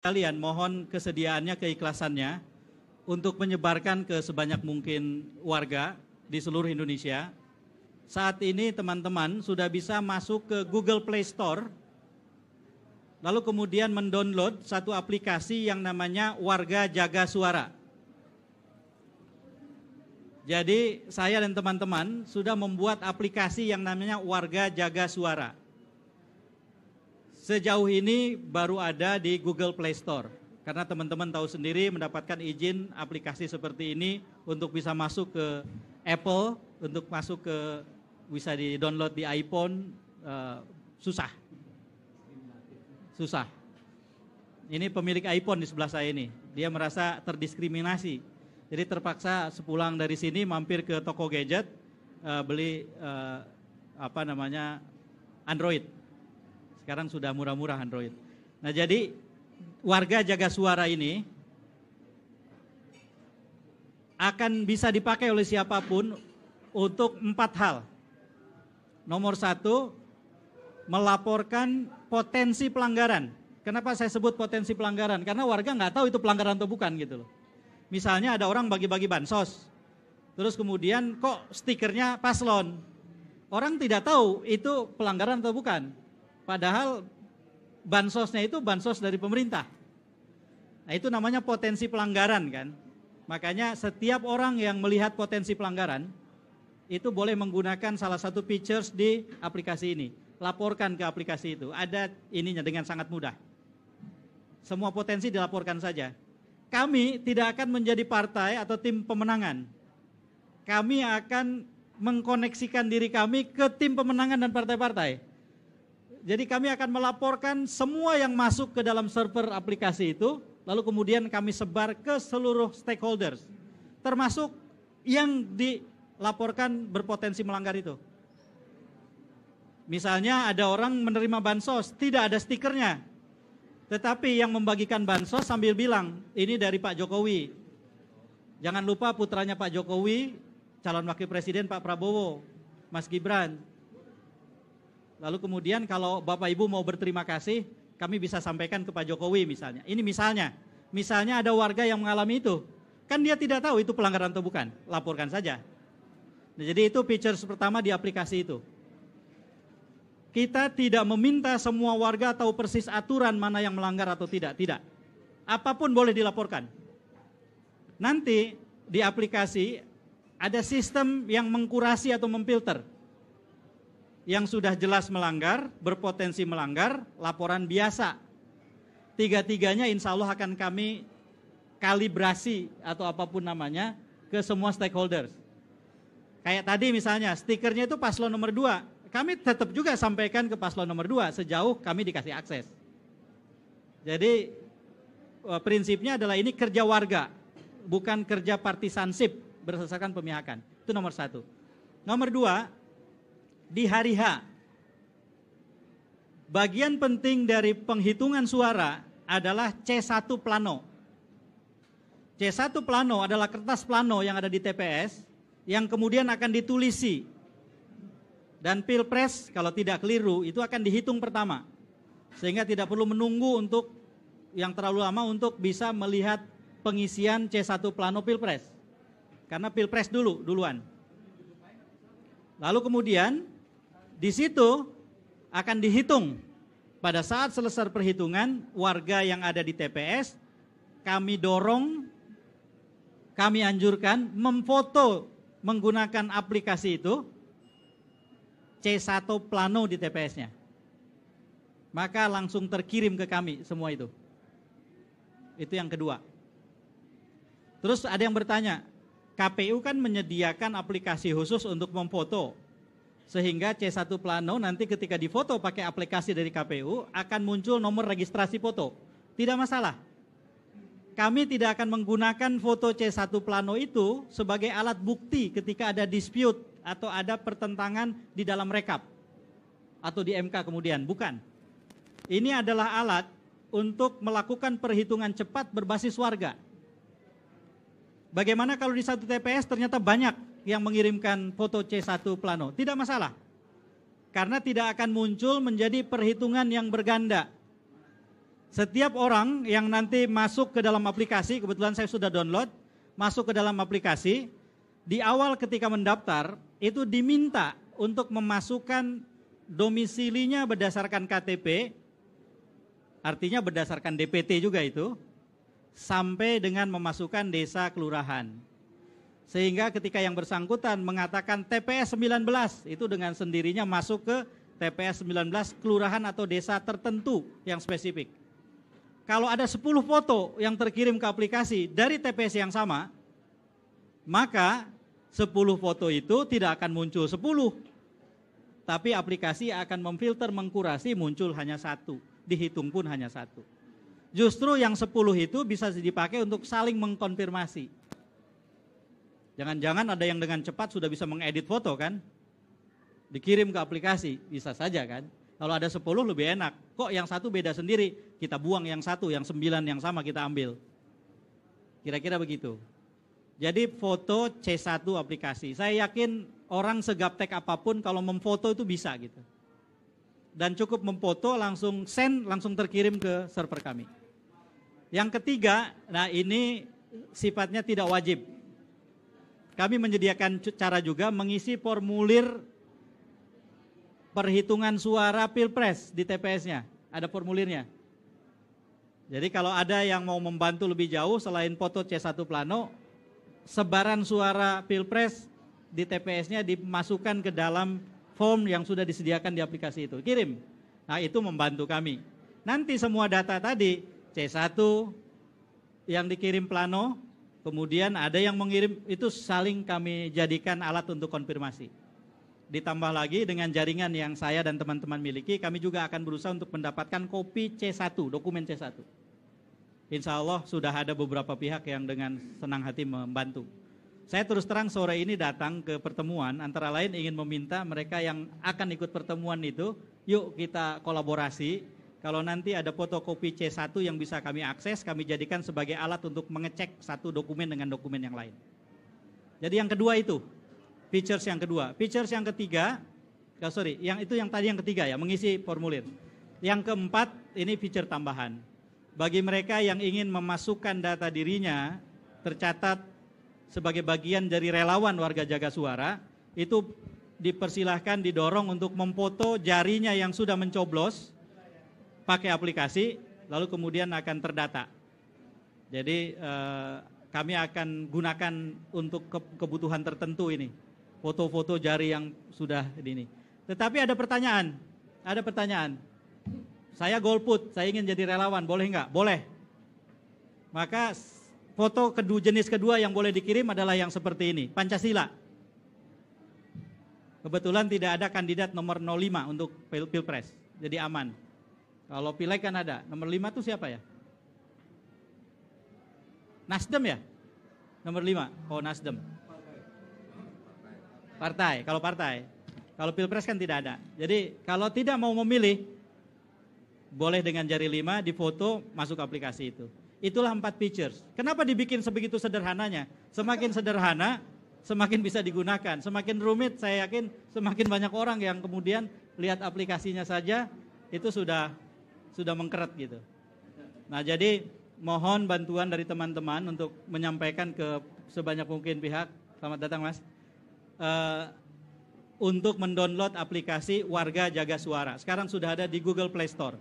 Kalian mohon kesediaannya, keikhlasannya untuk menyebarkan ke sebanyak mungkin warga di seluruh Indonesia. Saat ini teman-teman sudah bisa masuk ke Google Play Store, lalu kemudian mendownload satu aplikasi yang namanya Warga Jaga Suara. Jadi saya dan teman-teman sudah membuat aplikasi yang namanya Warga Jaga Suara. Sejauh ini baru ada di Google Play Store. Karena teman-teman tahu sendiri mendapatkan izin aplikasi seperti ini untuk bisa masuk ke Apple, untuk masuk ke bisa di-download di iPhone, susah. Ini pemilik iPhone di sebelah saya ini, dia merasa terdiskriminasi. Jadi terpaksa sepulang dari sini mampir ke toko gadget, beli Android. Sekarang sudah murah-murah Android. Nah jadi Warga Jaga Suara ini akan bisa dipakai oleh siapapun untuk 4 hal. Nomor 1, melaporkan potensi pelanggaran. Kenapa saya sebut potensi pelanggaran? Karena warga nggak tahu itu pelanggaran atau bukan gitu loh. Misalnya ada orang bagi-bagi bansos, terus kemudian kok stikernya paslon. Orang tidak tahu itu pelanggaran atau bukan. Padahal bansosnya itu bansos dari pemerintah. Nah itu namanya potensi pelanggaran kan. Makanya setiap orang yang melihat potensi pelanggaran itu boleh menggunakan salah satu features di aplikasi ini. Laporkan ke aplikasi itu. Ada ininya dengan sangat mudah. Semua potensi dilaporkan saja. Kami tidak akan menjadi partai atau tim pemenangan. Kami akan mengkoneksikan diri kami ke tim pemenangan dan partai-partai. Jadi kami akan melaporkan semua yang masuk ke dalam server aplikasi itu, lalu kemudian kami sebar ke seluruh stakeholders, termasuk yang dilaporkan berpotensi melanggar itu. Misalnya ada orang menerima bansos, tidak ada stikernya, tetapi yang membagikan bansos sambil bilang, ini dari Pak Jokowi. Jangan lupa putranya Pak Jokowi, calon wakil presiden Pak Prabowo, Mas Gibran. Lalu kemudian kalau Bapak Ibu mau berterima kasih, kami bisa sampaikan ke Pak Jokowi misalnya. Ini misalnya ada warga yang mengalami itu. Kan dia tidak tahu itu pelanggaran atau bukan, laporkan saja. Nah, jadi itu features pertama di aplikasi itu. Kita tidak meminta semua warga tahu persis aturan mana yang melanggar atau tidak. Apapun boleh dilaporkan. Nanti di aplikasi ada sistem yang mengkurasi atau memfilter. Yang sudah jelas melanggar, berpotensi melanggar, laporan biasa. Tiga-tiganya insya Allah akan kami kalibrasi atau apapun namanya ke semua stakeholders. Kayak tadi misalnya stikernya itu paslon nomor 2. Kami tetap juga sampaikan ke paslon nomor 2 sejauh kami dikasih akses. Jadi prinsipnya adalah ini kerja warga, bukan kerja partisansip berdasarkan pemihakan. Itu nomor 1. Nomor 2, di hari H, bagian penting dari penghitungan suara adalah C1 plano. C1 plano adalah kertas plano yang ada di TPS yang kemudian akan ditulisi. Dan Pilpres kalau tidak keliru itu akan dihitung pertama. Sehingga tidak perlu menunggu untuk yang terlalu lama untuk bisa melihat pengisian C1 plano Pilpres. Karena Pilpres duluan. Lalu kemudian di situ akan dihitung pada saat selesai perhitungan warga yang ada di TPS, kami dorong, kami anjurkan memfoto menggunakan aplikasi itu C1 plano di TPS-nya. Maka langsung terkirim ke kami semua itu. Itu yang kedua. Terus ada yang bertanya, KPU kan menyediakan aplikasi khusus untuk memfoto. Sehingga C1 plano nanti ketika difoto pakai aplikasi dari KPU akan muncul nomor registrasi foto. Tidak masalah. Kami tidak akan menggunakan foto C1 plano itu sebagai alat bukti ketika ada dispute atau ada pertentangan di dalam rekap atau di MK kemudian, bukan. Ini adalah alat untuk melakukan perhitungan cepat berbasis warga. Bagaimana kalau di satu TPS ternyata banyak yang mengirimkan foto C1 plano? Tidak masalah. Karena tidak akan muncul menjadi perhitungan yang berganda. Setiap orang yang nanti masuk ke dalam aplikasi, kebetulan saya sudah download, masuk ke dalam aplikasi, di awal ketika mendaftar, itu diminta untuk memasukkan domisilinya berdasarkan KTP, artinya berdasarkan DPT juga itu, sampai dengan memasukkan desa kelurahan. Sehingga ketika yang bersangkutan mengatakan TPS 19, itu dengan sendirinya masuk ke TPS 19 kelurahan atau desa tertentu yang spesifik. Kalau ada 10 foto yang terkirim ke aplikasi dari TPS yang sama, maka 10 foto itu tidak akan muncul 10. Tapi aplikasi akan memfilter, mengkurasi, muncul hanya 1, dihitung pun hanya 1. Justru yang 10 itu bisa dipakai untuk saling mengkonfirmasi. Jangan-jangan ada yang dengan cepat sudah bisa mengedit foto kan? Dikirim ke aplikasi, bisa saja kan? Kalau ada 10 lebih enak. Kok yang 1 beda sendiri? Kita buang yang 1, yang 9 yang sama kita ambil. Kira-kira begitu. Jadi foto C1 aplikasi. Saya yakin orang segaptek apapun kalau memfoto itu bisa gitu. Dan cukup memfoto langsung send, langsung terkirim ke server kami. Yang ketiga, nah ini sifatnya tidak wajib. Kami menyediakan cara juga mengisi formulir perhitungan suara Pilpres di TPS-nya. Ada formulirnya. Jadi kalau ada yang mau membantu lebih jauh selain foto C1 plano, sebaran suara Pilpres di TPS-nya dimasukkan ke dalam form yang sudah disediakan di aplikasi itu. Kirim. Nah itu membantu kami. Nanti semua data tadi, C1 yang dikirim plano, kemudian ada yang mengirim, itu saling kami jadikan alat untuk konfirmasi. Ditambah lagi dengan jaringan yang saya dan teman-teman miliki, kami juga akan berusaha untuk mendapatkan kopi C1, dokumen C1. Insya Allah sudah ada beberapa pihak yang dengan senang hati membantu. Saya terus terang sore ini datang ke pertemuan, antara lain ingin meminta mereka yang akan ikut pertemuan itu, yuk kita kolaborasi. Kalau nanti ada fotokopi C1 yang bisa kami akses, kami jadikan sebagai alat untuk mengecek satu dokumen dengan dokumen yang lain. Jadi yang kedua itu, features yang kedua. Features yang ketiga, yang tadi yang ketiga ya, mengisi formulir. Yang keempat, ini feature tambahan. Bagi mereka yang ingin memasukkan data dirinya, tercatat sebagai bagian dari relawan warga jaga suara, itu dipersilahkan didorong untuk memfoto jarinya yang sudah mencoblos, pakai aplikasi, lalu kemudian akan terdata. Jadi kami akan gunakan untuk kebutuhan tertentu ini, foto-foto jari yang sudah ini. Tetapi ada pertanyaan. Saya golput, saya ingin jadi relawan, boleh nggak? Boleh. Maka foto jenis kedua yang boleh dikirim adalah yang seperti ini, Pancasila. Kebetulan tidak ada kandidat nomor 05 untuk Pilpres, jadi aman. Kalau Pileg kan ada, nomor 5 itu siapa ya? Nasdem ya? Nomor 5, oh Nasdem. Partai, kalau partai. Kalau Pilpres kan tidak ada. Jadi kalau tidak mau memilih, boleh dengan jari 5 difoto, masuk aplikasi itu. Itulah 4 features. Kenapa dibikin sebegitu sederhananya? Semakin sederhana, semakin bisa digunakan. Semakin rumit, saya yakin semakin banyak orang yang kemudian lihat aplikasinya saja, itu sudah mengkeret gitu. Nah jadi mohon bantuan dari teman-teman untuk menyampaikan ke sebanyak mungkin pihak. Selamat datang Mas. Untuk mendownload aplikasi Warga Jaga Suara. Sekarang sudah ada di Google Play Store.